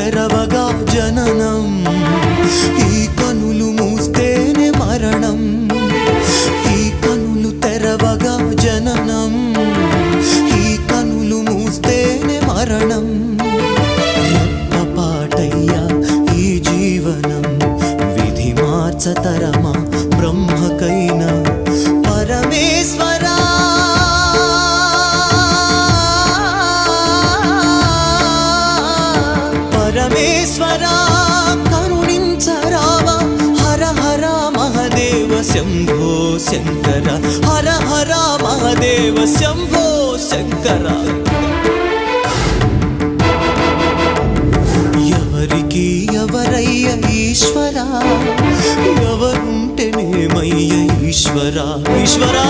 తెరవగా జననం, ఈ కనులు మూస్తేనే మరణం. ఈ కనులు తెరవగా జననం, ఈ కనులు మూస్తేనే మరణం. రెప్పపాటయ్యా ఈ జీవనం, విధి మార్చతరమా బ్రహ్మకైనా. పరమేశ్వరా పరమేశ్వరా కరుణించరావా. హర హర మహదేవ శంభో శంకర, హర హర మహదేవ శంభో శంకర. ఎవరికి ఎవరయ్య ఈశ్వరా, ఎవరుంటేనేమయ్య ఈశ్వరా. ఈశ్వరా